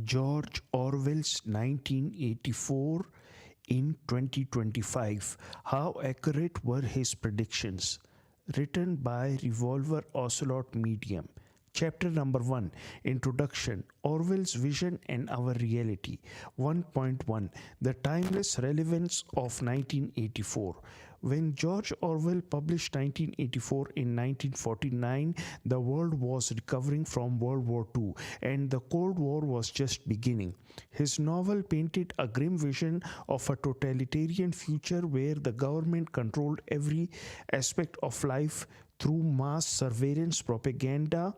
George Orwell's 1984 in 2025. How accurate were his predictions? Written by Revolver Ocelot Medium. Chapter number 1, Introduction, Orwell's Vision and Our Reality. 1.1, The Timeless Relevance of 1984. When George Orwell published 1984 in 1949, the world was recovering from World War II and the Cold War was just beginning. His novel painted a grim vision of a totalitarian future where the government controlled every aspect of life through mass surveillance, propaganda,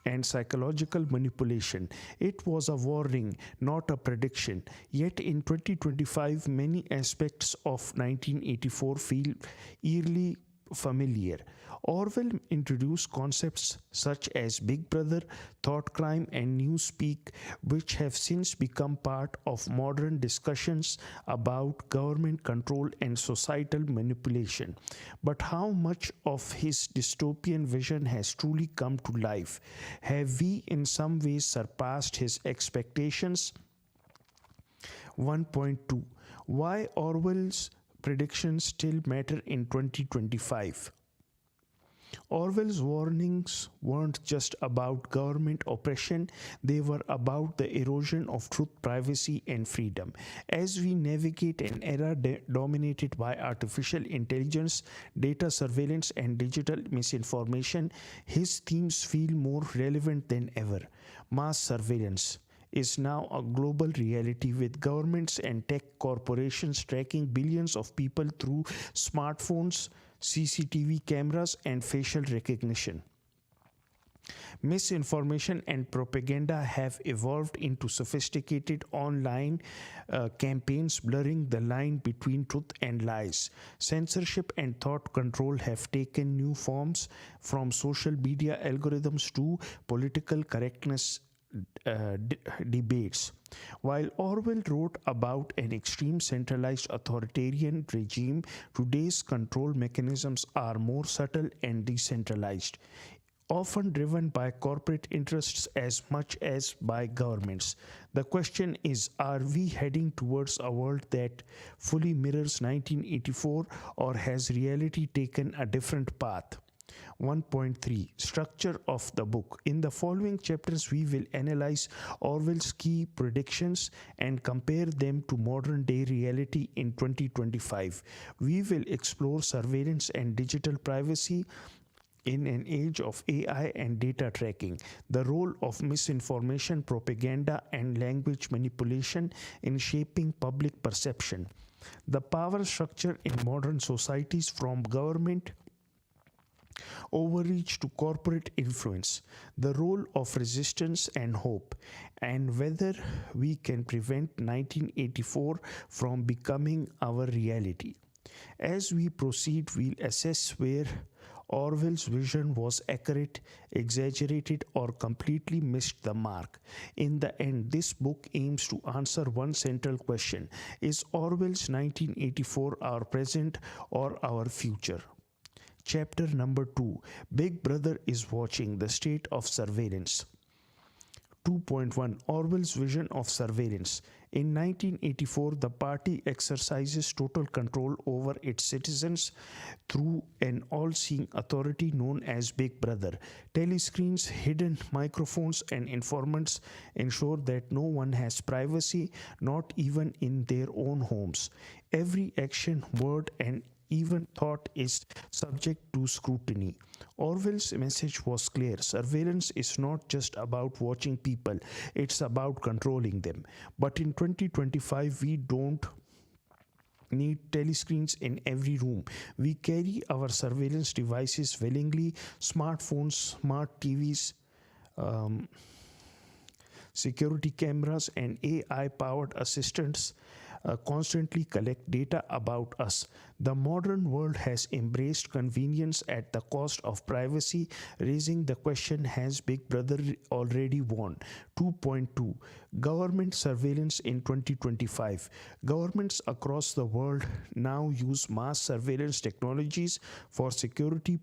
and psychological manipulation. It was a warning, not a prediction. Yet in 2025, many aspects of 1984 feel eerily familiar. Orwell introduced concepts such as Big Brother, thought crime, and newspeak, which have since become part of modern discussions about government control and societal manipulation. But how much of his dystopian vision has truly come to life? Have we in some ways surpassed his expectations? 1.2, Why Orwell's predictions still matter in 2025. Orwell's warnings weren't just about government oppression, they were about the erosion of truth, privacy, and freedom. As we navigate an era dominated by artificial intelligence, data surveillance, and digital misinformation, his themes feel more relevant than ever. Mass surveillance is now a global reality, with governments and tech corporations tracking billions of people through smartphones, CCTV cameras, and facial recognition. Misinformation and propaganda have evolved into sophisticated online campaigns blurring the line between truth and lies. Censorship and thought control have taken new forms, from social media algorithms to political correctness debates. While Orwell wrote about an extreme centralized authoritarian regime, today's control mechanisms are more subtle and decentralized, often driven by corporate interests as much as by governments. The question is, are we heading towards a world that fully mirrors 1984, or has reality taken a different path? 1.3, Structure of the book. In the following chapters, we will analyze Orwell's key predictions and compare them to modern day reality in 2025. We will explore surveillance and digital privacy in an age of AI and data tracking, the role of misinformation, propaganda, and language manipulation in shaping public perception, the power structure in modern societies, from government overreach to corporate influence, the role of resistance and hope, and whether we can prevent 1984 from becoming our reality. As we proceed, we'll assess where Orwell's vision was accurate, exaggerated, or completely missed the mark. In the end, this book aims to answer one central question: is Orwell's 1984 our present or our future? Chapter number 2, Big Brother is Watching, the State of Surveillance. 2.1, Orwell's Vision of Surveillance. In 1984, the party exercises total control over its citizens through an all-seeing authority known as Big Brother. Telescreens, hidden microphones, and informants ensure that no one has privacy, not even in their own homes. Every action, word, and even thought is subject to scrutiny. Orwell's message was clear: surveillance is not just about watching people, it's about controlling them. But in 2025, we don't need telescreens in every room. We carry our surveillance devices willingly: smartphones, smart TVs, security cameras, and AI-powered assistants constantly collect data about us. The modern world has embraced convenience at the cost of privacy, raising the question: has Big Brother already won? 2.2, Government surveillance in 2025. Governments across the world now use mass surveillance technologies for security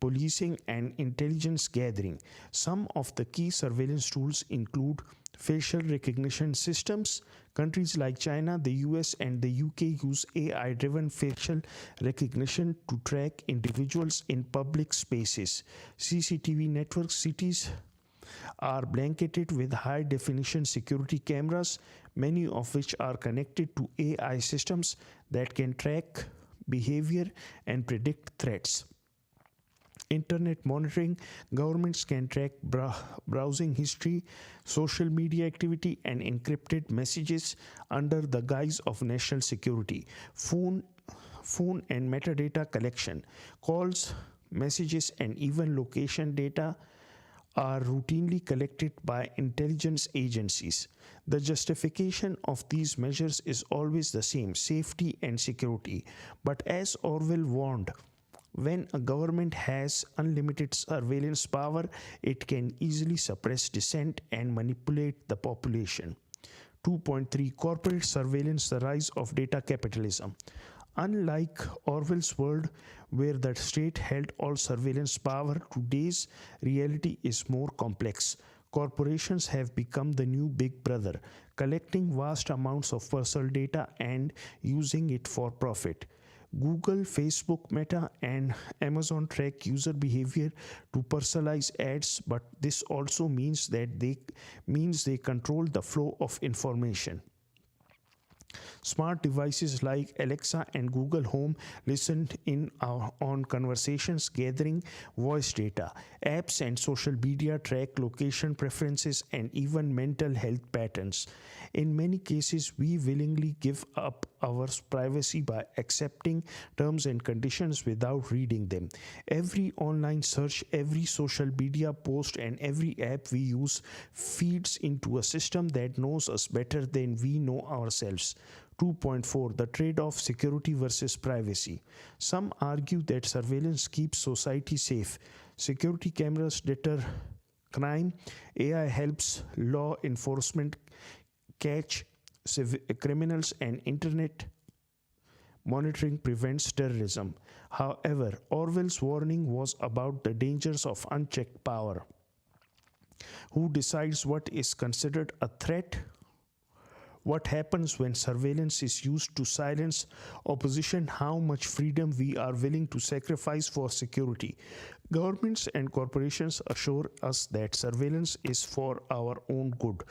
policing, and intelligence gathering. Some of the key surveillance tools include facial recognition systems. Countries like China, the US, and the UK use AI driven facial recognition to track individuals in public spaces. CCTV networks, cities are blanketed with high definition security cameras, many of which are connected to AI systems that can track behavior and predict threats. Internet monitoring, governments can track browsing history, social media activity, and encrypted messages under the guise of national security. Phone and metadata collection, calls, messages, and even location data are routinely collected by intelligence agencies. The justification of these measures is always the same: safety and security. But as Orwell warned, when a government has unlimited surveillance power, it can easily suppress dissent and manipulate the population. 2.3 Corporate surveillance, the rise of data capitalism. Unlike Orwell's world, where the state held all surveillance power, today's reality is more complex. Corporations have become the new big brother, collecting vast amounts of personal data and using it for profit. Google, Facebook, Meta, and Amazon track user behavior to personalize ads, but this also means they control the flow of information. Smart devices like Alexa and Google Home listen in on conversations, gathering voice data. Apps and social media track location preferences and even mental health patterns. In many cases, we willingly give up our privacy by accepting terms and conditions without reading them. Every online search, every social media post, and every app we use feeds into a system that knows us better than we know ourselves. 2.4 The trade-off: security versus privacy. Some argue that surveillance keeps society safe. Security cameras deter crime, AI helps law enforcement catch criminals, and internet monitoring prevents terrorism. However, Orwell's warning was about the dangers of unchecked power. Who decides what is considered a threat? What happens when surveillance is used to silence opposition? How much freedom we are willing to sacrifice for security? Governments and corporations assure us that surveillance is for our own good.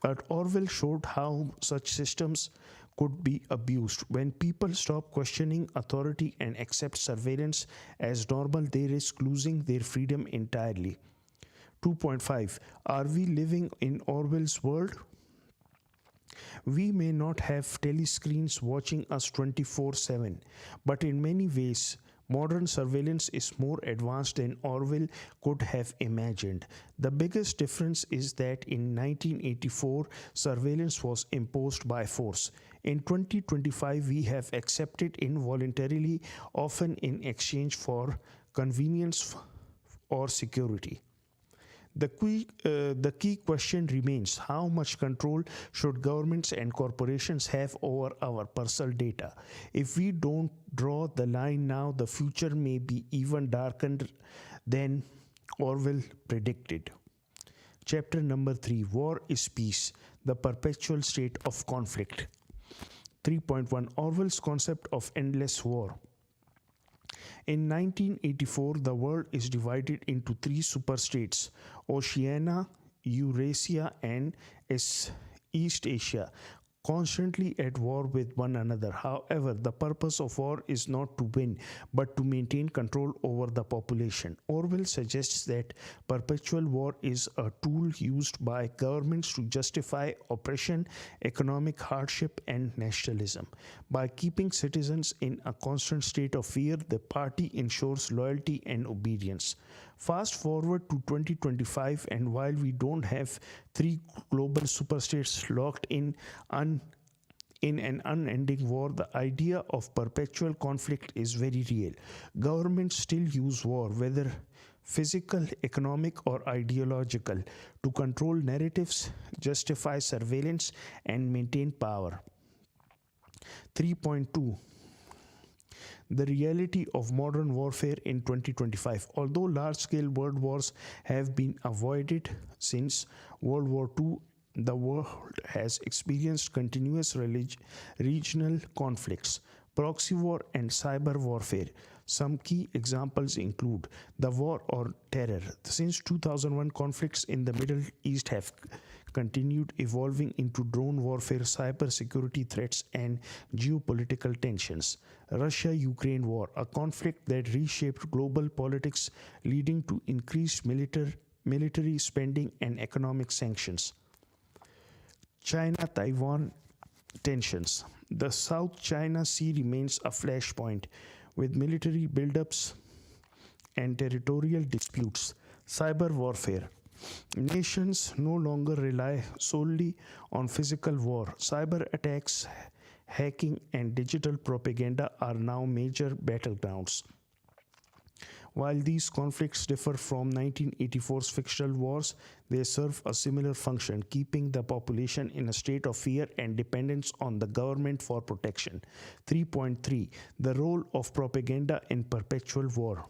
But Orwell showed how such systems could be abused. When people stop questioning authority and accept surveillance as normal, they risk losing their freedom entirely. 2.5 Are we living in Orwell's world? We may not have telescreens watching us 24/7, but in many ways, modern surveillance is more advanced than Orwell could have imagined. The biggest difference is that in 1984, surveillance was imposed by force. In 2025, we have accepted involuntarily, often in exchange for convenience or security. The key question remains: how much control should governments and corporations have over our personal data? If we don't draw the line now, the future may be even darker than Orwell predicted. Chapter number 3: War is Peace, the Perpetual State of Conflict. 3.1 Orwell's concept of endless war. In 1984, the world is divided into three superstates: Oceania, Eurasia, and East Asia, constantly at war with one another. However, the purpose of war is not to win, but to maintain control over the population. Orwell suggests that perpetual war is a tool used by governments to justify oppression, economic hardship, and nationalism. By keeping citizens in a constant state of fear, the party ensures loyalty and obedience. Fast forward to 2025, and while we don't have three global superstates locked in an unending war, the idea of perpetual conflict is very real. Governments still use war, whether physical, economic, or ideological, to control narratives, justify surveillance, and maintain power. 3.2 The reality of modern warfare in 2025. Although large scale world wars have been avoided since World War II, the world has experienced continuous regional conflicts, proxy war, and cyber warfare. Some key examples include the war on terror. Since 2001, conflicts in the Middle East have continued evolving into drone warfare, cyber security threats, and geopolitical tensions. Russia Ukraine war, a conflict that reshaped global politics, leading to increased military spending and economic sanctions. China Taiwan tensions. The South China Sea remains a flashpoint with military buildups and territorial disputes. Cyber warfare. Nations no longer rely solely on physical war. Cyber attacks, hacking, and digital propaganda are now major battlegrounds. While these conflicts differ from 1984's fictional wars, they serve a similar function, keeping the population in a state of fear and dependence on the government for protection. 3.3 The role of propaganda in perpetual war.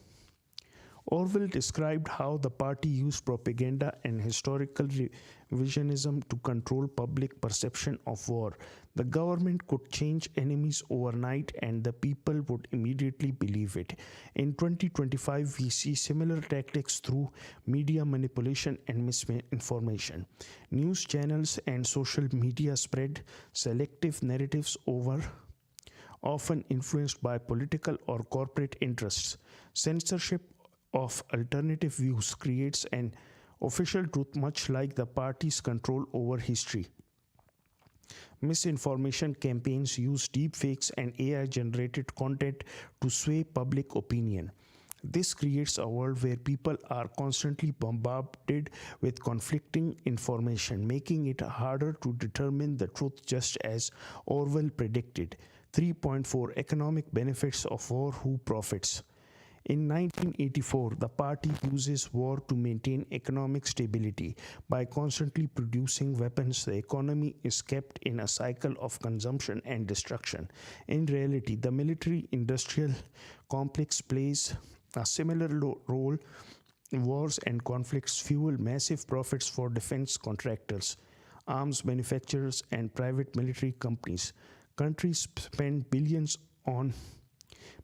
Orwell described how the party used propaganda and historical revisionism to control public perception of war. The government could change enemies overnight and the people would immediately believe it. In 2025, we see similar tactics through media manipulation and misinformation. News channels and social media spread selective narratives often influenced by political or corporate interests. Censorship of alternative views creates an official truth much like the party's control over history. Misinformation campaigns use deepfakes and AI-generated content to sway public opinion. This creates a world where people are constantly bombarded with conflicting information, making it harder to determine the truth, just as Orwell predicted. 3.4 Economic benefits of war. Who profits? In 1984, the party uses war to maintain economic stability. By constantly producing weapons, the economy is kept in a cycle of consumption and destruction. In reality, the military-industrial complex plays a similar role. Wars and conflicts fuel massive profits for defense contractors, arms manufacturers, and private military companies. Countries spend billions on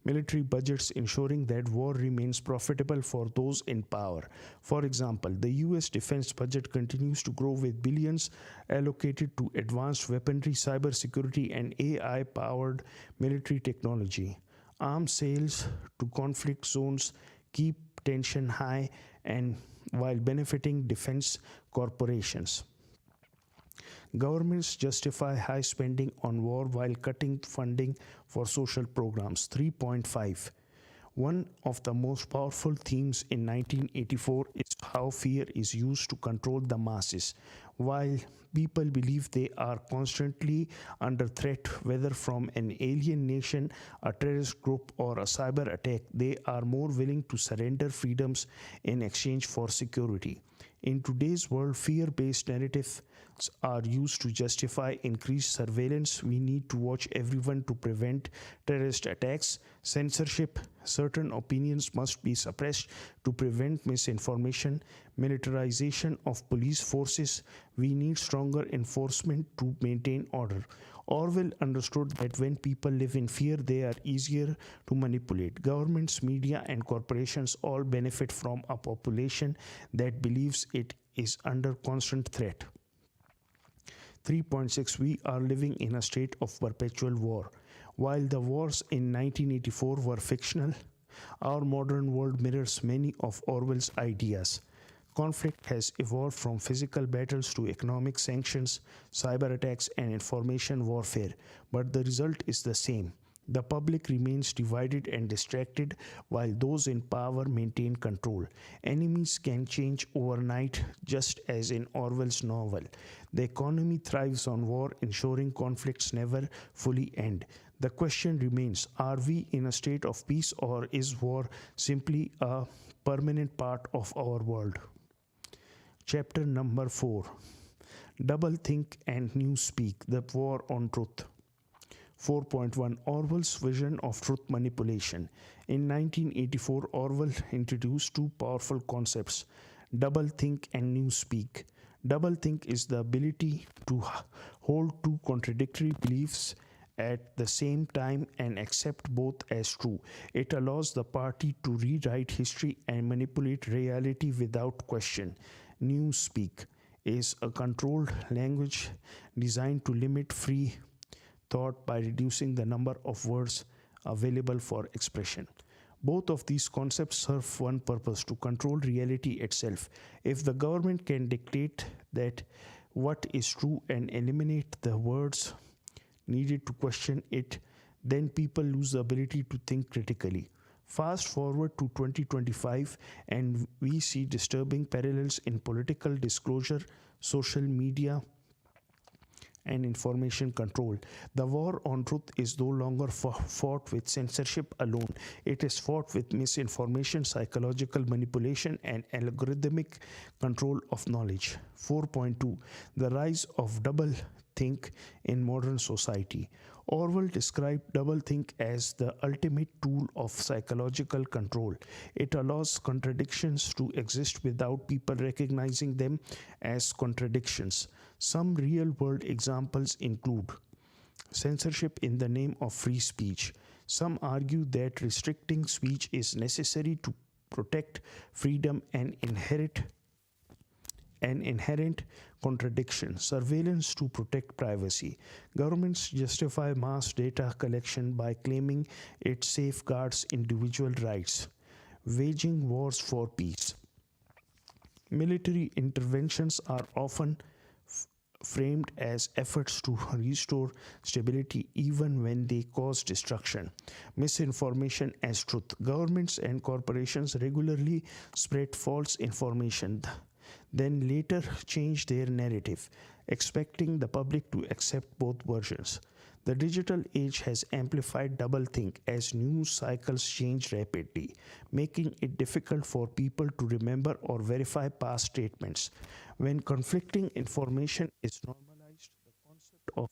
military budgets, ensuring that war remains profitable for those in power. For example, the US defense budget continues to grow with billions allocated to advanced weaponry, cybersecurity, and AI-powered military technology. Arms sales to conflict zones keep tension high and while benefiting defense corporations. Governments justify high spending on war while cutting funding for social programs. 3.5 One of the most powerful themes in 1984 is how fear is used to control the masses. While people believe they are constantly under threat, whether from an alien nation, a terrorist group, or a cyber attack, they are more willing to surrender freedoms in exchange for security. In today's world, fear-based narratives are used to justify increased surveillance. We need to watch everyone to prevent terrorist attacks. Censorship. Certain opinions must be suppressed to prevent misinformation. Militarization of police forces. We need stronger enforcement to maintain order. Orwell understood that when people live in fear, they are easier to manipulate. Governments, media, and corporations all benefit from a population that believes it is under constant threat. 3.6 We are living in a state of perpetual war. While the wars in 1984 were fictional, our modern world mirrors many of Orwell's ideas. Conflict has evolved from physical battles to economic sanctions, cyber attacks, and information warfare, but the result is the same. The public remains divided and distracted while those in power maintain control. Enemies can change overnight, just as in Orwell's novel. The economy thrives on war, ensuring conflicts never fully end. The question remains, are we in a state of peace, or is war simply a permanent part of our world? Chapter number 4. Doublethink and Newspeak, the war on truth. 4.1 Orwell's vision of truth manipulation. In 1984, Orwell introduced two powerful concepts: doublethink and newspeak. Doublethink is the ability to hold two contradictory beliefs at the same time and accept both as true. It allows the party to rewrite history and manipulate reality without question. Newspeak is a controlled language designed to limit free thought by reducing the number of words available for expression. Both of these concepts serve one purpose: to control reality itself. If the government can dictate that what is true and eliminate the words needed to question it, then people lose the ability to think critically. Fast forward to 2025, and we see disturbing parallels in political disclosure, social media, and information control. The war on truth is no longer fought with censorship alone. It is fought with misinformation, psychological manipulation, and algorithmic control of knowledge. 4.2 The rise of doublethink in modern society. Orwell described doublethink as the ultimate tool of psychological control. It allows contradictions to exist without people recognizing them as contradictions. Some real-world examples include censorship in the name of free speech. Some argue that restricting speech is necessary to protect freedom and an inherent contradiction. Surveillance to protect privacy. Governments justify mass data collection by claiming it safeguards individual rights. Waging wars for peace. Military interventions are often framed as efforts to restore stability even when they cause destruction. Misinformation as truth. Governments and corporations regularly spread false information, then later change their narrative, expecting the public to accept both versions. The digital age has amplified doublethink as news cycles change rapidly, making it difficult for people to remember or verify past statements. When conflicting information is normalized, the concept of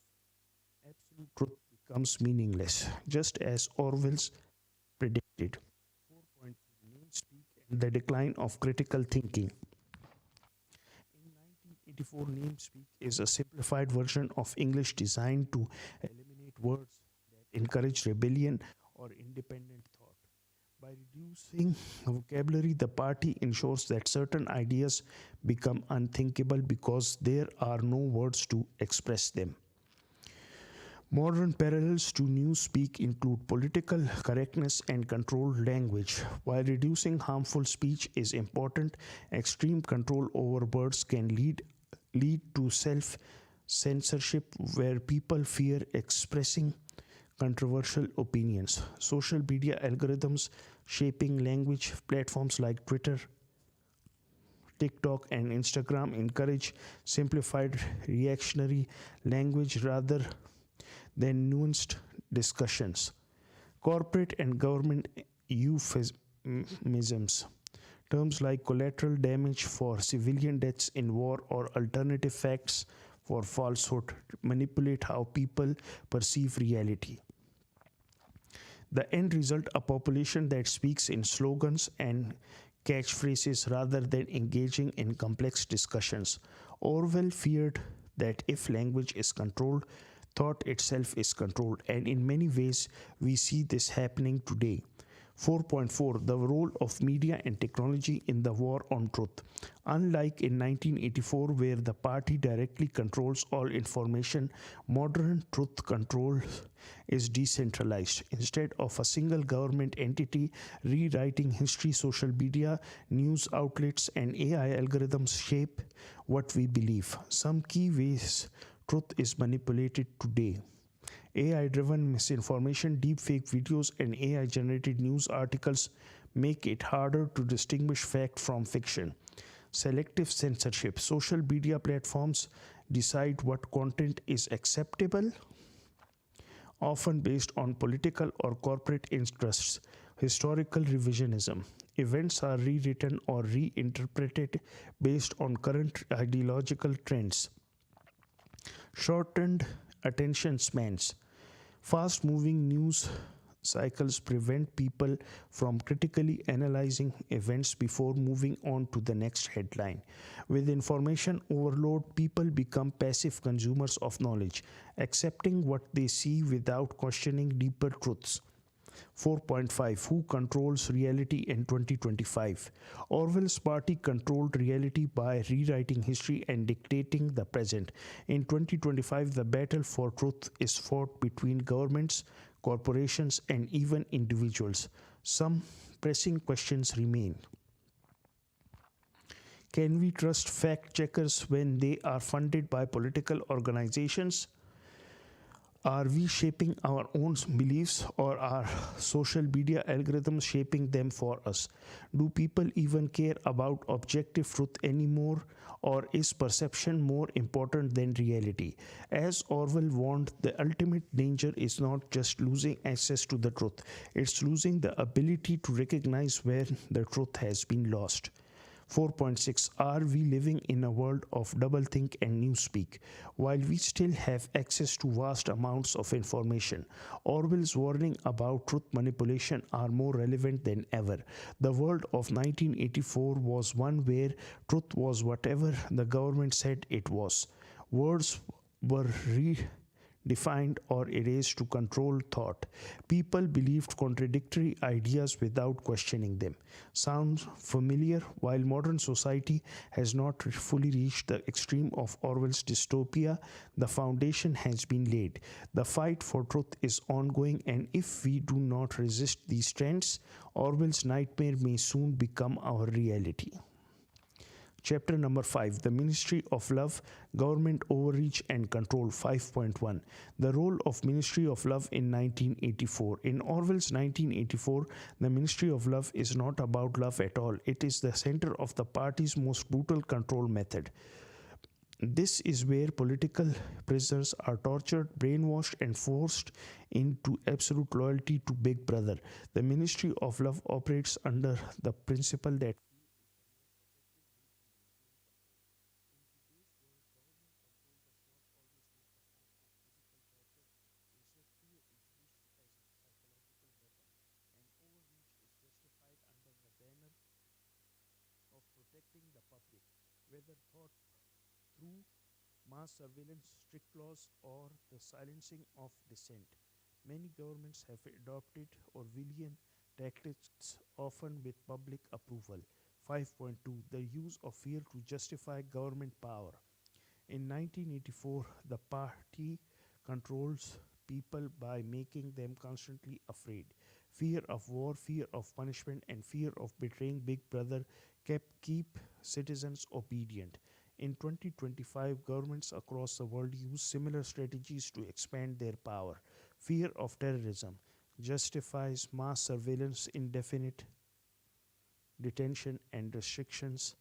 absolute truth becomes meaningless, just as Orwell's predicted. 4.2 Namespeak and the decline of critical thinking. In 1984, Namespeak is a simplified version of English designed to eliminate words that encourage rebellion or independent thought. By reducing vocabulary, the party ensures that certain ideas become unthinkable because there are no words to express them. Modern parallels to newspeak include political correctness and controlled language. While reducing harmful speech is important, extreme control over words can lead to self-censorship where people fear expressing controversial opinions. Social media algorithms shaping language. Platforms like Twitter, TikTok, and Instagram encourage simplified reactionary language rather than nuanced discussions. Corporate and government euphemisms. Terms like collateral damage for civilian deaths in war or alternative facts for falsehood manipulate how people perceive reality. The end result: a population that speaks in slogans and catchphrases rather than engaging in complex discussions. Orwell feared that if language is controlled, thought itself is controlled, and in many ways we see this happening today. 4.4 The role of media and technology in the war on truth. Unlike in 1984, where the party directly controls all information, modern truth control is decentralized. Instead of a single government entity rewriting history, social media, news outlets, and AI algorithms shape what we believe. Some key ways truth is manipulated today: AI-driven misinformation, deepfake videos, and AI-generated news articles make it harder to distinguish fact from fiction. Selective censorship. Social media platforms decide what content is acceptable, often based on political or corporate interests. Historical revisionism. Events are rewritten or reinterpreted based on current ideological trends. Shortened attention spans. Fast moving news cycles prevent people from critically analyzing events before moving on to the next headline. With information overload, people become passive consumers of knowledge, accepting what they see without questioning deeper truths. 4.5 Who controls reality in 2025? Orwell's party controlled reality by rewriting history and dictating the present. In 2025, the battle for truth is fought between governments, corporations, and even individuals. Some pressing questions remain. Can we trust fact checkers when they are funded by political organizations? Are we shaping our own beliefs, or are social media algorithms shaping them for us? Do people even care about objective truth anymore, or is perception more important than reality? As Orwell warned, the ultimate danger is not just losing access to the truth, it's losing the ability to recognize where the truth has been lost. 4.6 Are we living in a world of doublethink and newspeak? While we still have access to vast amounts of information, Orwell's warning about truth manipulation are more relevant than ever. The world of 1984 was one where truth was whatever the government said it was. Words were defined or erased to control thought. People believed contradictory ideas without questioning them. Sounds familiar? While modern society has not fully reached the extreme of Orwell's dystopia, the foundation has been laid. The fight for truth is ongoing, and if we do not resist these trends, Orwell's nightmare may soon become our reality. Chapter number 5 The Ministry of Love, Government Overreach and Control. 5.1 The Role of Ministry of Love in 1984. In Orwell's 1984, the Ministry of Love is not about love at all. It is the center of the party's most brutal control method. This is where political prisoners are tortured, brainwashed, and forced into absolute loyalty to Big Brother. The Ministry of Love operates under the principle that of protecting the public, whether thought through mass surveillance, strict laws, or the silencing of dissent. Many governments have adopted Orwellian tactics, often with public approval. 5.2 The use of fear to justify government power. In 1984, the party controls people by making them constantly afraid. Fear of war, fear of punishment, and fear of betraying Big Brother keep citizens obedient. In 2025, governments across the world use similar strategies to expand their power. Fear of terrorism justifies mass surveillance, indefinite detention, and restrictions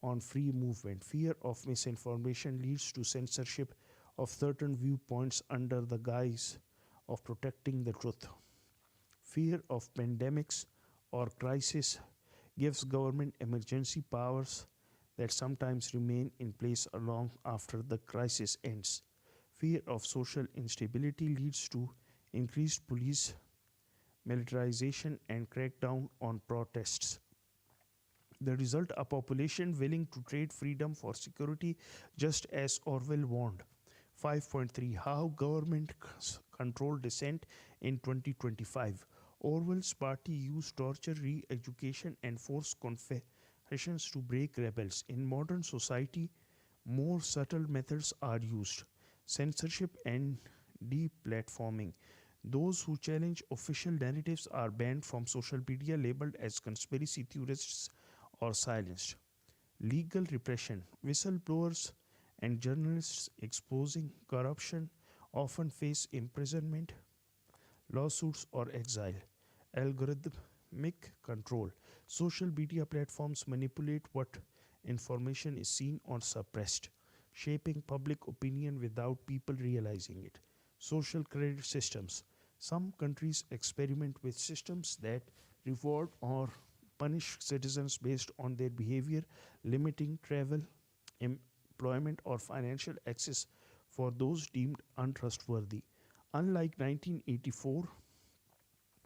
on free movement. Fear of misinformation leads to censorship of certain viewpoints under the guise of protecting the truth. Fear of pandemics or crisis gives government emergency powers that sometimes remain in place long after the crisis ends. Fear of social instability leads to increased police militarization and crackdown on protests. The result, a population willing to trade freedom for security, just as Orwell warned. 5.3 How Government Control Dissent in 2025. Orwell's party used torture, re education, and forced confessions to break rebels. In modern society, more subtle methods are used: censorship and deplatforming. Those who challenge official narratives are banned from social media, labeled as conspiracy theorists, or silenced. Legal repression. Whistleblowers and journalists exposing corruption often face imprisonment, lawsuits, or exile. Algorithmic control. Social media platforms manipulate what information is seen or suppressed, shaping public opinion without people realizing it. Social credit systems. Some countries experiment with systems that reward or punish citizens based on their behavior, limiting travel, employment, or financial access for those deemed untrustworthy. Unlike 1984,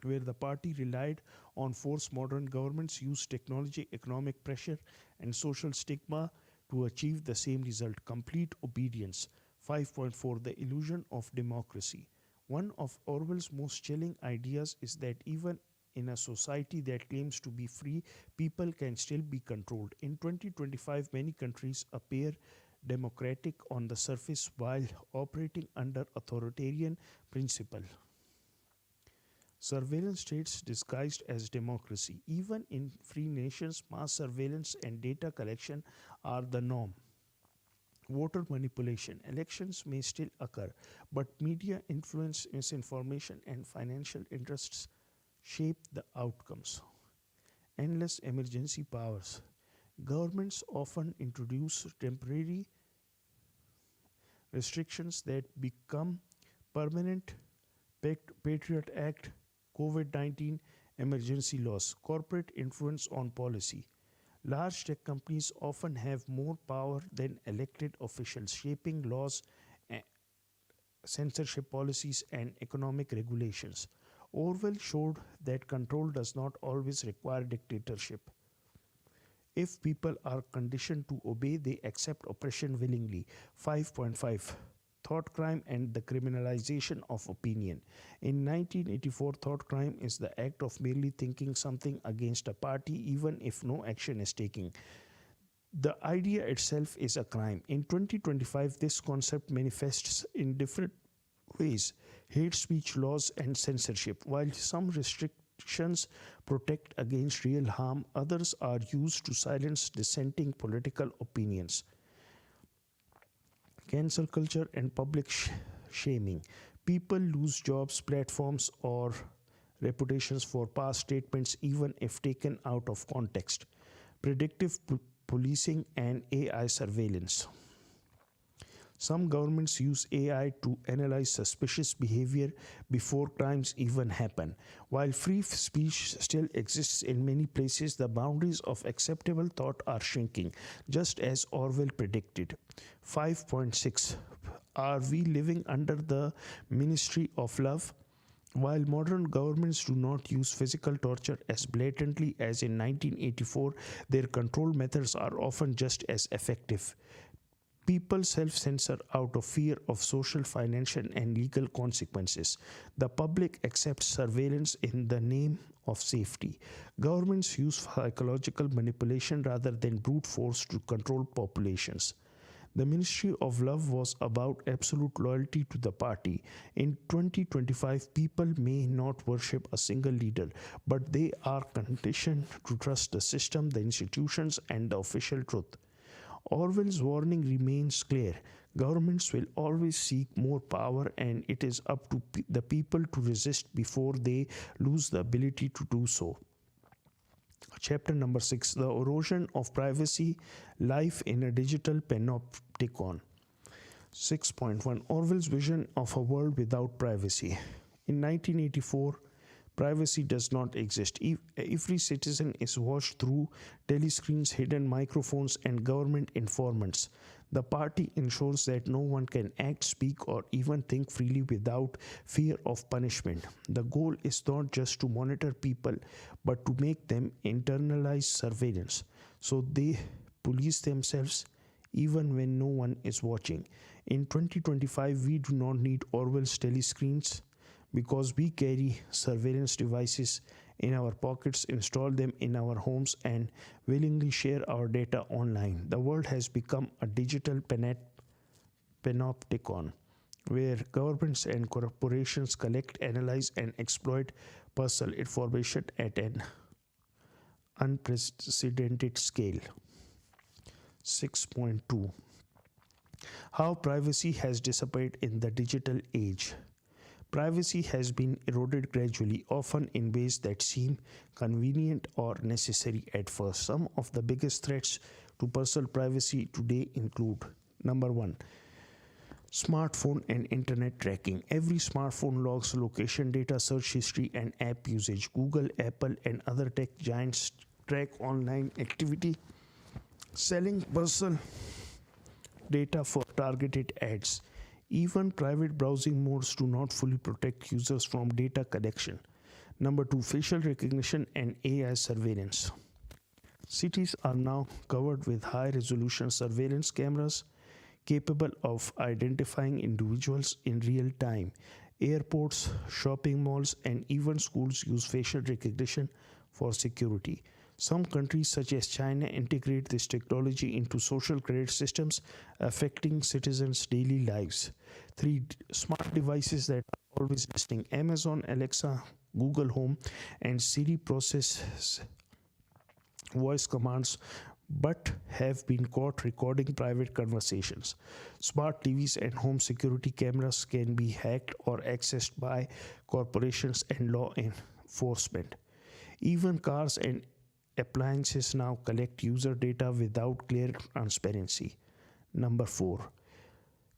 where the party relied on force, modern governments use technology, economic pressure, and social stigma to achieve the same result: complete obedience. 5.4 The illusion of democracy. One of Orwell's most chilling ideas is that even in a society that claims to be free, people can still be controlled. In 2025, many countries appear democratic on the surface while operating under authoritarian principle. Surveillance states disguised as democracy. Even in free nations, mass surveillance and data collection are the norm. Voter manipulation. Elections may still occur, but media influence, misinformation, and financial interests shape the outcomes. Endless emergency powers. Governments often introduce temporary restrictions that become permanent: Patriot Act, COVID 19, emergency laws, corporate influence on policy. Large tech companies often have more power than elected officials, shaping laws, censorship policies, and economic regulations. Orwell showed that control does not always require dictatorship. If people are conditioned to obey, they accept oppression willingly. 5.5 Thought crime and the criminalization of opinion. In 1984, thought crime is the act of merely thinking something against a party, even if no action is taken. The idea itself is a crime. In 2025, this concept manifests in different ways: hate speech laws and censorship. While some restrictions protect against real harm, others are used to silence dissenting political opinions. Cancel culture and public shaming. People lose jobs, platforms, or reputations for past statements, even if taken out of context. Predictive policing and AI surveillance. Some governments use AI to analyze suspicious behavior before crimes even happen. While free speech still exists in many places, the boundaries of acceptable thought are shrinking, just as Orwell predicted. 5.6 Are we living under the ministry of love? While modern governments do not use physical torture as blatantly as in 1984, their control methods are often just as effective. People self-censor out of fear of social, financial, and legal consequences. The public accepts surveillance in the name of safety. Governments use psychological manipulation rather than brute force to control populations. The Ministry of Love was about absolute loyalty to the party. In 2025, people may not worship a single leader, but they are conditioned to trust the system, the institutions, and the official truth. Orwell's warning remains clear: governments will always seek more power, and it is up to the people to resist before they lose the ability to do so. Chapter number 6: The Erosion of Privacy, Life in a Digital Panopticon. 6.1 Orwell's Vision of a World Without Privacy. In 1984, privacy does not exist. Every citizen is watched through telescreens, hidden microphones, and government informants. The party ensures that no one can act, speak, or even think freely without fear of punishment. The goal is not just to monitor people, but to make them internalize surveillance, so they police themselves even when no one is watching. In 2025, we do not need Orwell's telescreens, because we carry surveillance devices in our pockets, install them in our homes, and willingly share our data online. The world has become a digital panopticon, where governments and corporations collect, analyze, and exploit personal information at an unprecedented scale. 6.2 How privacy has disappeared in the digital age. Privacy has been eroded gradually, often in ways that seem convenient or necessary at first. Some of the biggest threats to personal privacy today include: number 1, smartphone and internet tracking. Every smartphone logs location data, search history, and app usage. Google, Apple, and other tech giants track online activity, selling personal data for targeted ads. Even private browsing modes do not fully protect users from data collection. Number 2, facial recognition and AI surveillance. Cities are now covered with high resolution surveillance cameras capable of identifying individuals in real time. Airports, shopping malls, and even schools use facial recognition for security. Some countries, such as China, integrate this technology into social credit systems, affecting citizens' daily lives. 3. Smart devices that are always listening. Amazon, Alexa, Google Home, and Siri process voice commands but have been caught recording private conversations. Smart TVs and home security cameras can be hacked or accessed by corporations and law enforcement. Even cars and appliances now collect user data without clear transparency. Number 4.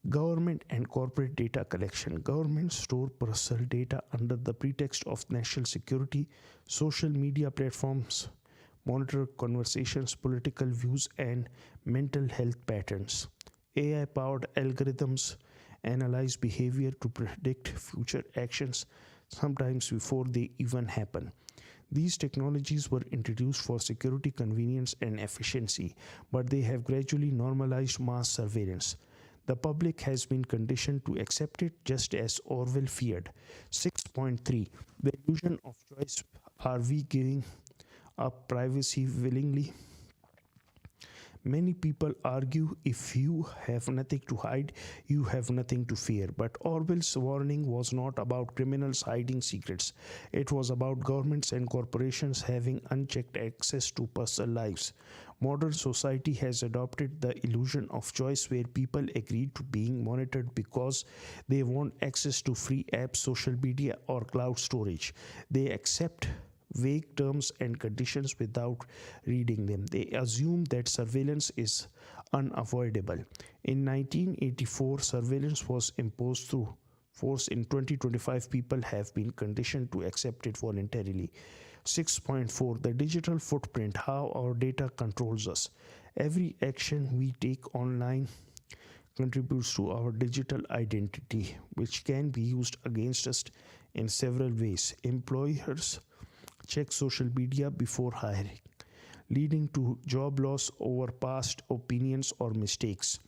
Government and corporate data collection. Governments store personal data under the pretext of national security. Social media platforms monitor conversations, political views, and mental health patterns. AI powered algorithms analyze behavior to predict future actions, sometimes before they even happen. These technologies were introduced for security, convenience, and efficiency, but they have gradually normalized mass surveillance. The public has been conditioned to accept it, just as Orwell feared. 6.3. The illusion of choice. Are we giving up privacy willingly? Many people argue if you have nothing to hide, you have nothing to fear. But Orwell's warning was not about criminals hiding secrets. It was about governments and corporations having unchecked access to personal lives. Modern society has adopted the illusion of choice, where people agree to being monitored because they want access to free apps, social media, or cloud storage. They accept vague terms and conditions without reading them. They assume that surveillance is unavoidable. In 1984, surveillance was imposed through force. In 2025, people have been conditioned to accept it voluntarily. 6.4. The digital footprint. How our data controls us. Every action we take online contributes to our digital identity, which can be used against us in several ways. Employers check social media before hiring, leading to job loss over past opinions or mistakes.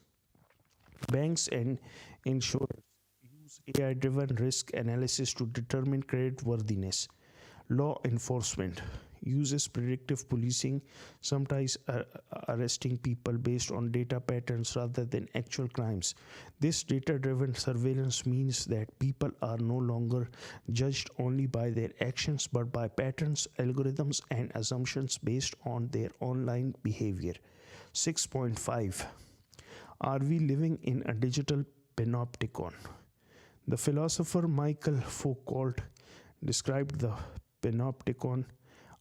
Banks and insurers use AI driven risk analysis to determine creditworthiness. Law enforcement uses predictive policing, sometimes arresting people based on data patterns rather than actual crimes. This data driven surveillance means that people are no longer judged only by their actions but by patterns, algorithms, and assumptions based on their online behavior. 6.5. Are we living in a digital panopticon? The philosopher Michael Foucault described the panopticon,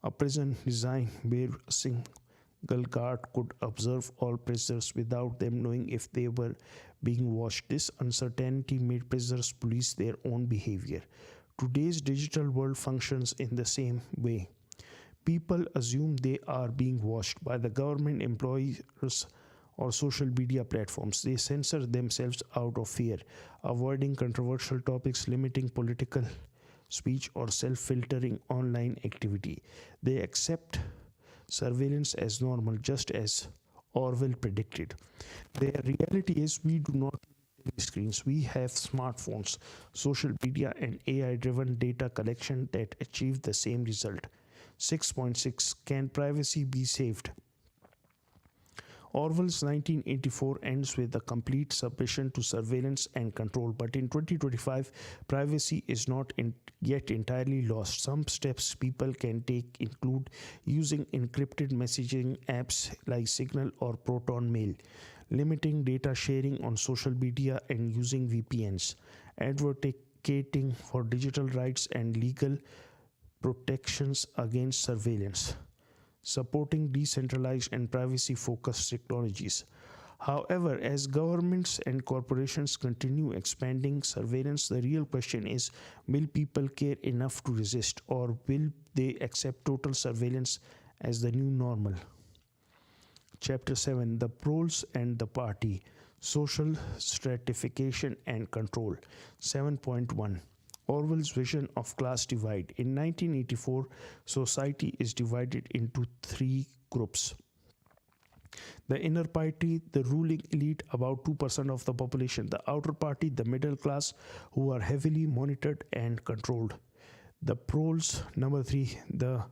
a prison design where a single guard could observe all prisoners without them knowing if they were being watched. This uncertainty made prisoners police their own behavior. Today's digital world functions in the same way. People assume they are being watched by the government, employers, or social media platforms. They censor themselves out of fear, avoiding controversial topics, limiting political speech, or self-filtering online activity. They accept surveillance as normal, just as Orwell predicted. The reality is we do not need screens. We have smartphones, social media, and AI-driven data collection that achieve the same result. 6.6. Can privacy be saved? Orwell's 1984 ends with a complete submission to surveillance and control, but in 2025, privacy is not yet entirely lost. Some steps people can take include using encrypted messaging apps like Signal or Proton Mail, limiting data sharing on social media, and using VPNs, advocating for digital rights and legal protections against surveillance, supporting decentralized and privacy-focused technologies. However, as governments and corporations continue expanding surveillance, the real question is, will people care enough to resist, or will they accept total surveillance as the new normal? Chapter 7. The Proles and the Party. social stratification and control. 7.1 Orwell's vision of class divide. In 1984, society is divided into three groups: the inner party, the ruling elite, about 2% of the population; the outer party, the middle class, who are heavily monitored and controlled; the proles, number 3, the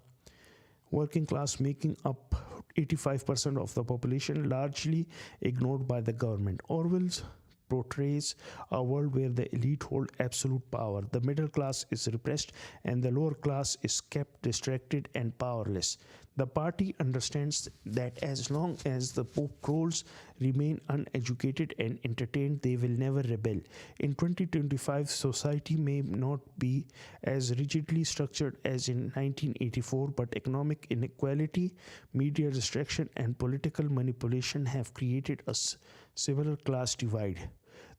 working class, making up 85% of the population, largely ignored by the government. Orwell portrays a world where the elite hold absolute power, the middle class is repressed, and the lower class is kept distracted and powerless. The party understands that as long as the proles remain uneducated and entertained, they will never rebel. In 2025, society may not be as rigidly structured as in 1984, but economic inequality, media distraction, and political manipulation have created a similar class divide.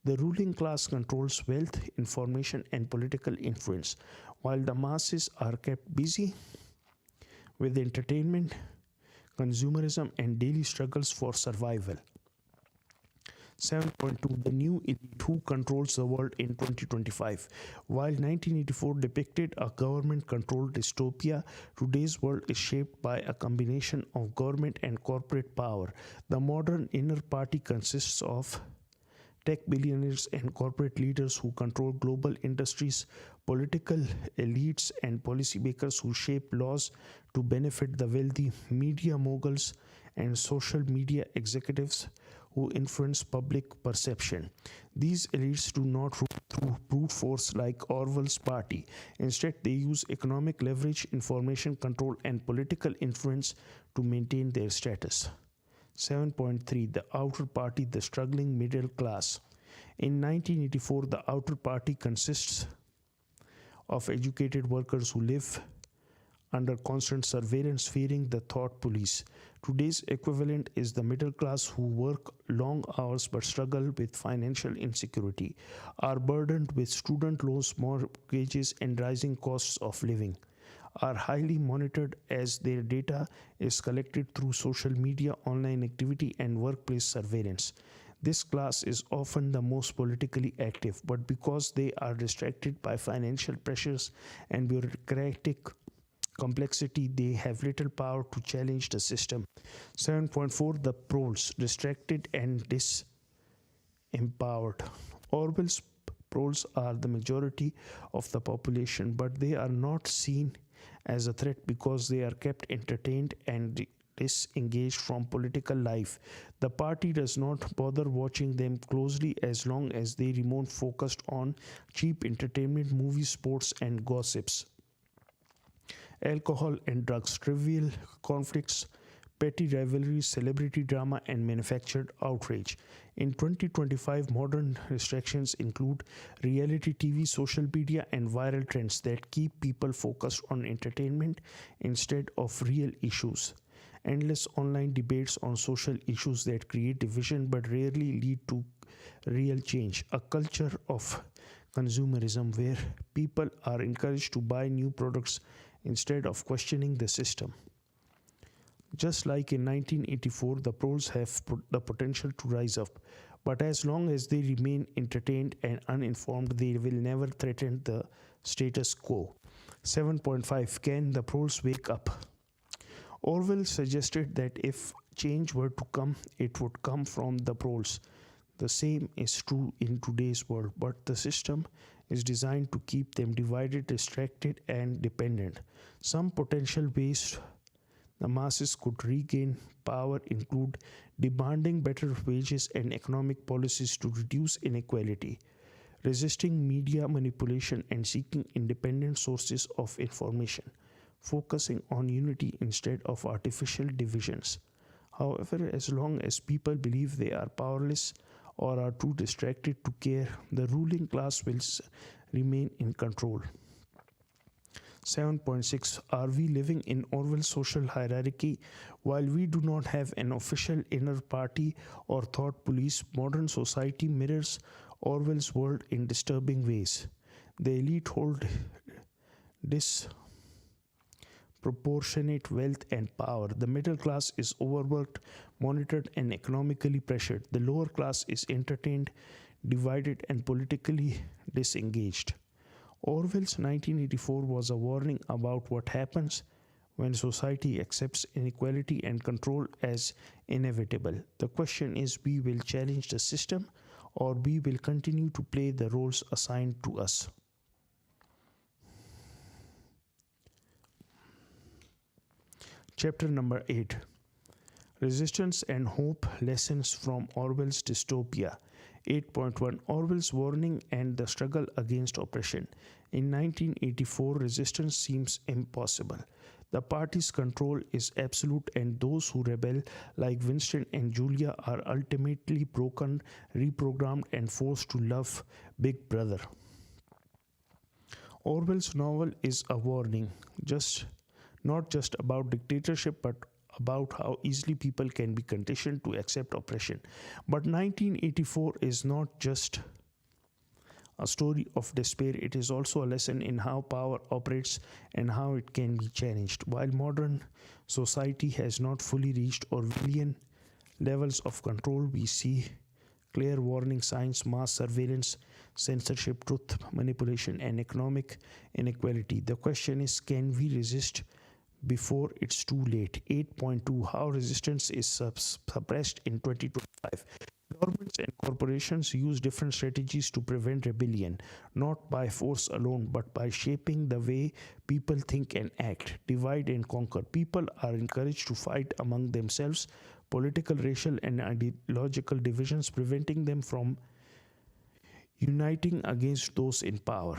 The ruling class controls wealth, information, and political influence, while the masses are kept busy with entertainment, consumerism, and daily struggles for survival. 7.2 The new elite who controls the world in 2025. While 1984 depicted a government controlled dystopia, today's world is shaped by a combination of government and corporate power. The modern inner party consists of tech billionaires and corporate leaders who control global industries, political elites and policymakers who shape laws to benefit the wealthy, media moguls, and social media executives who influence public perception. These elites do not rule through brute force like Orwell's party. Instead, they use economic leverage, information control, and political influence to maintain their status. 7.3 The outer party, the struggling middle class. In 1984, the outer party consists of educated workers who live under constant surveillance, fearing the thought police. Today's equivalent is the middle class who work long hours but struggle with financial insecurity, are burdened with student loans, mortgages, and rising costs of living, are highly monitored as their data is collected through social media, online activity, and workplace surveillance. This class is often the most politically active, but because they are distracted by financial pressures and bureaucratic complexity, they have little power to challenge the system. 7.4 The proles, distracted and disempowered. Orwell's proles are the majority of the population, but they are not seen as a threat because they are kept entertained and disengaged from political life. The party does not bother watching them closely as long as they remain focused on cheap entertainment, movies, sports, and gossips. Alcohol and drugs, trivial conflicts, petty rivalries, celebrity drama, and manufactured outrage. In 2025, modern distractions include reality TV, social media, and viral trends that keep people focused on entertainment instead of real issues. Endless online debates on social issues that create division but rarely lead to real change. A culture of consumerism where people are encouraged to buy new products instead of questioning the system. Just like in 1984, the proles have the potential to rise up, but as long as they remain entertained and uninformed, they will never threaten the status quo. 7.5 Can the proles wake up? Orwell suggested that if change were to come, it would come from the proles. The same is true in today's world, but the system is designed to keep them divided, distracted, and dependent. Some potential ways the masses could regain power include demanding better wages and economic policies to reduce inequality, resisting media manipulation, and seeking independent sources of information, focusing on unity instead of artificial divisions. However, as long as people believe they are powerless or are too distracted to care, the ruling class will remain in control. 7.6 Are we living in Orwell's social hierarchy? While we do not have an official inner party or thought police, modern society mirrors Orwell's world in disturbing ways. The elite hold disproportionate wealth and power. The middle class is overworked, monitored, and economically pressured. The lower class is entertained, divided, and politically disengaged. Orwell's 1984 was a warning about what happens when society accepts inequality and control as inevitable. The question is, we will challenge the system or we will continue to play the roles assigned to us. Chapter number 8: Resistance and Hope: Lessons from Orwell's Dystopia. 8.1 Orwell's Warning and the Struggle Against Oppression. In 1984, resistance seems impossible. The party's control is absolute, and those who rebel, like Winston and Julia, are ultimately broken, reprogrammed, and forced to love Big Brother. Orwell's novel is a warning, not just about dictatorship, but about how easily people can be conditioned to accept oppression. But 1984 is not just a story of despair, it is also a lesson in how power operates and how it can be challenged. While modern society has not fully reached Orwellian levels of control, we see clear warning signs: mass surveillance, censorship, truth manipulation, and economic inequality. The question is, can we resist before it's too late? 8.2 How resistance is suppressed in 2025. Governments and corporations use different strategies to prevent rebellion, not by force alone, but by shaping the way people think and act. Divide and conquer. People are encouraged to fight among themselves, political, racial, and ideological divisions preventing them from uniting against those in power.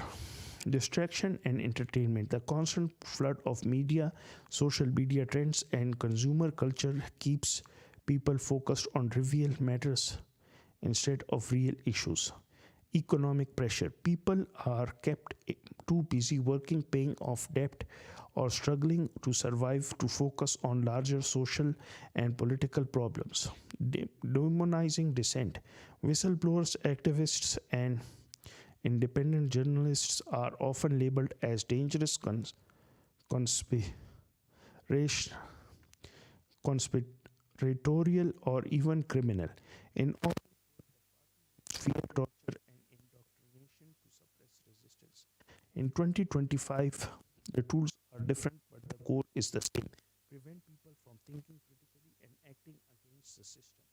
Distraction and entertainment. The constant flood of media, social media trends, and consumer culture keeps people focused on trivial matters instead of real issues. Economic pressure. People are kept too busy working, paying off debt, or struggling to survive to focus on larger social and political problems. Demonizing dissent. Whistleblowers, activists, and independent journalists are often labeled as dangerous conspiratorial, or even criminal. In all, fear, torture, and indoctrination to suppress resistance. In 2025, the tools are different, but the goal is the same: prevent people from thinking critically and acting against the system.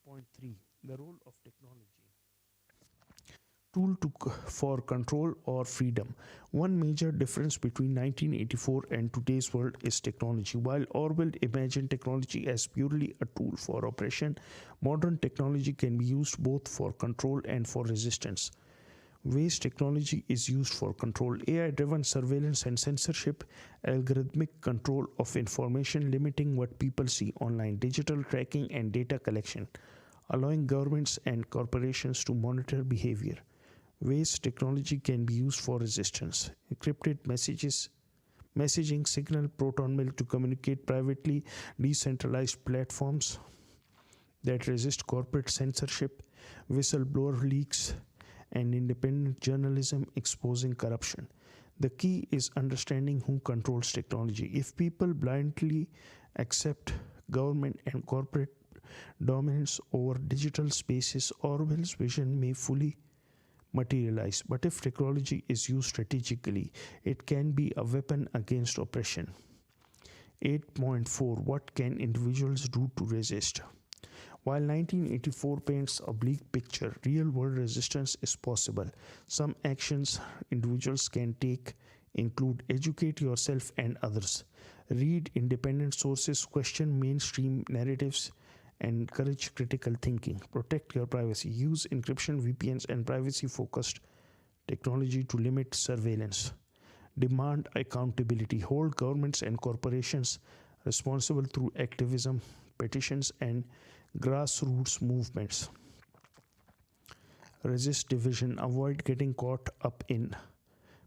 8.3 The role of technology. For control or freedom. One major difference between 1984 and today's world is technology. While Orwell imagined technology as purely a tool for oppression, modern technology can be used both for control and for resistance. Ways technology is used for control: AI-driven surveillance and censorship, algorithmic control of information limiting what people see online, digital tracking and data collection, allowing governments and corporations to monitor behavior. Ways technology can be used for resistance: encrypted messaging, signal, proton mail to communicate privately, decentralized platforms that resist corporate censorship, whistleblower leaks, and independent journalism exposing corruption. The key is understanding who controls technology. If people blindly accept government and corporate dominance over digital spaces, Orwell's vision may fully materialize. But if technology is used strategically, it can be a weapon against oppression. 8.4 What can individuals do to resist? While 1984 paints a bleak picture, real-world resistance is possible. Some actions individuals can take include: educate yourself and others, read independent sources, question mainstream narratives, encourage critical thinking, protect your privacy, use encryption, VPNs, and privacy-focused technology to limit surveillance, demand accountability, hold governments and corporations responsible through activism, petitions, and grassroots movements. Resist division, avoid getting caught up in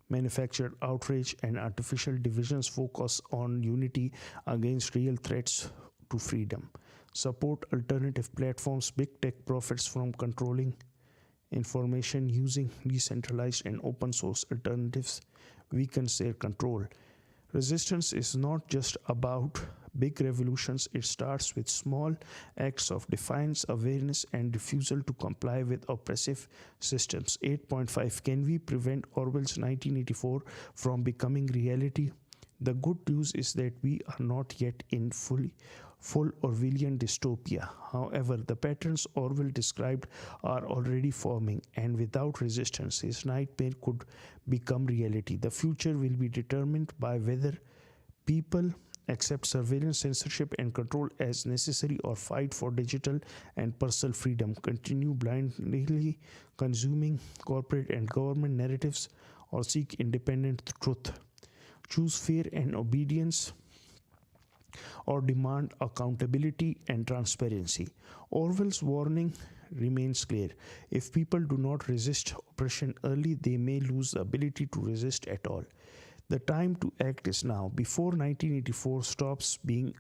manufactured outrage and artificial divisions, focus on unity against real threats to freedom. Support alternative platforms. Big tech profits from controlling information. Using decentralized and open source alternatives weakens their control. Resistance is not just about big revolutions, it starts with small acts of defiance, awareness, and refusal to comply with oppressive systems. 8.5. Can we prevent Orwell's 1984 from becoming reality? The good news is that we are not yet in full Orwellian dystopia. However, the patterns Orwell described are already forming, and without resistance, his nightmare could become reality. The future will be determined by whether people accept surveillance, censorship, and control as necessary or fight for digital and personal freedom, continue blindly consuming corporate and government narratives, or seek independent truth, choose fear and obedience, or demand accountability and transparency. Orwell's warning remains clear. If people do not resist oppression early, they may lose the ability to resist at all. The time to act is now, before 1984 stops being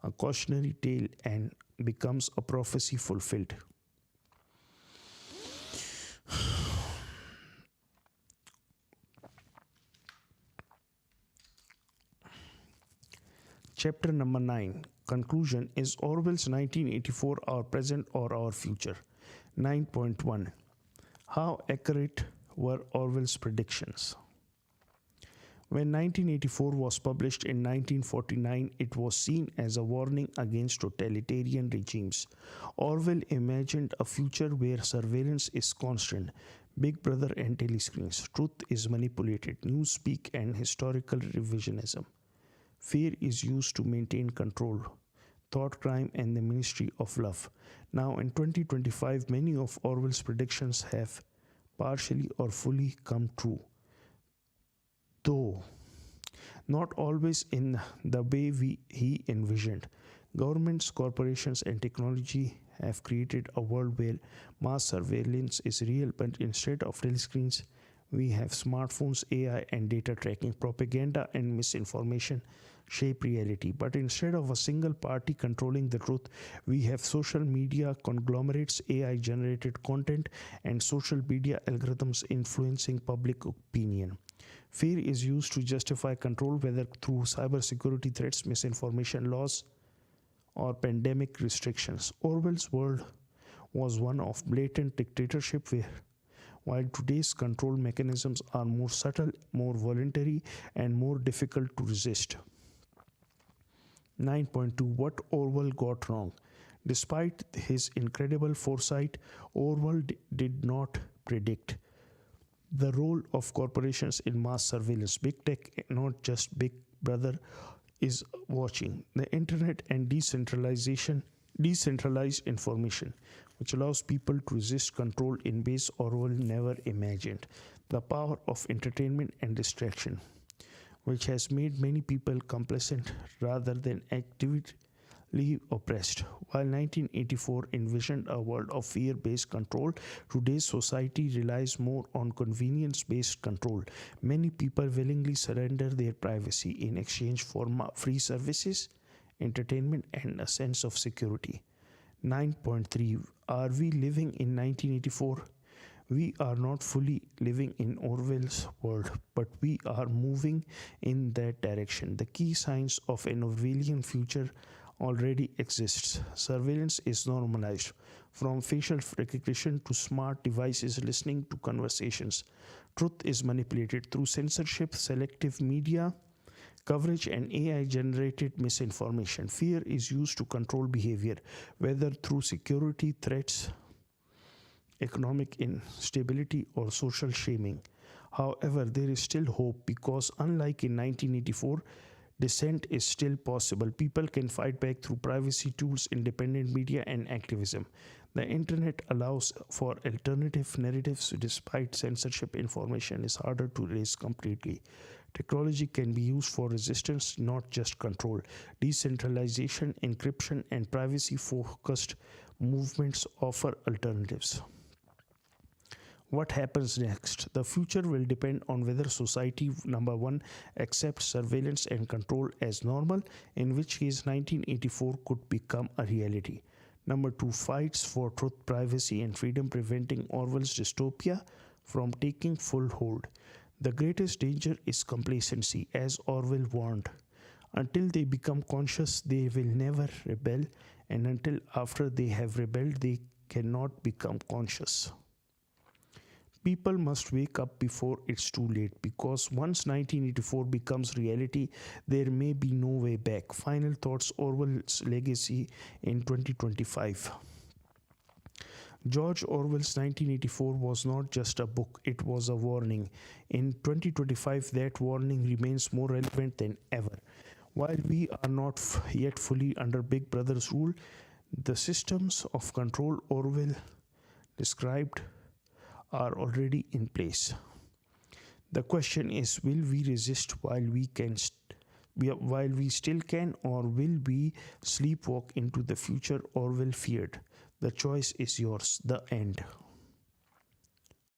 a cautionary tale and becomes a prophecy fulfilled. Chapter number 9. Conclusion. Is Orwell's 1984 our present or our future? 9.1. How accurate were Orwell's predictions? When 1984 was published in 1949, it was seen as a warning against totalitarian regimes. Orwell imagined a future where surveillance is constant, Big Brother and telescreens, truth is manipulated, newspeak and historical revisionism. Fear is used to maintain control, thought crime and the ministry of love. Now in 2025, many of Orwell's predictions have partially or fully come true, though not always in the way he envisioned. Governments, corporations, and technology have created a world where mass surveillance is real, but instead of telescreens, we have smartphones, AI, and data tracking. Propaganda and misinformation shape reality. But instead of a single party controlling the truth, we have social media conglomerates, AI generated content, and social media algorithms influencing public opinion. Fear is used to justify control, whether through cybersecurity threats, misinformation laws, or pandemic restrictions. Orwell's world was one of blatant dictatorship, while today's control mechanisms are more subtle, more voluntary, and more difficult to resist. 9.2. What Orwell got wrong. Despite his incredible foresight, Orwell did not predict the role of corporations in mass surveillance. Big tech, not just Big Brother, is watching. The internet and decentralized information, which allows people to resist control in ways Orwell never imagined. The power of entertainment and distraction, which has made many people complacent rather than actively oppressed. While 1984 envisioned a world of fear-based control, today's society relies more on convenience-based control. Many people willingly surrender their privacy in exchange for free services, entertainment, and a sense of security. 9.3. Are we living in 1984? We are not fully living in Orwell's world, but we are moving in that direction. The key signs of an Orwellian future already exists. Surveillance is normalized, from facial recognition to smart devices listening to conversations. Truth is manipulated through censorship, selective media coverage, and AI-generated misinformation. Fear is used to control behavior, whether through security threats, economic instability, or social shaming. However, there is still hope, because unlike in 1984, dissent is still possible. People can fight back through privacy tools, independent media, and activism. The internet allows for alternative narratives. Despite censorship, information is harder to erase completely. Technology can be used for resistance, not just control. Decentralization, encryption, and privacy-focused movements offer alternatives. What happens next? The future will depend on whether society, number one, accepts surveillance and control as normal, in which case 1984 could become a reality. Number two, fights for truth, privacy, and freedom, preventing Orwell's dystopia from taking full hold. The greatest danger is complacency, as Orwell warned. Until they become conscious, they will never rebel, and until after they have rebelled, they cannot become conscious. People must wake up before it's too late, because once 1984 becomes reality, there may be no way back. Final thoughts: Orwell's legacy in 2025. George Orwell's 1984 was not just a book, it was a warning. In 2025, that warning remains more relevant than ever. While we are not yet fully under Big Brother's rule, the systems of control Orwell described are already in place. The question is, will we resist while we still can, or will we sleepwalk into the future Orwell feared? The choice is yours. The end.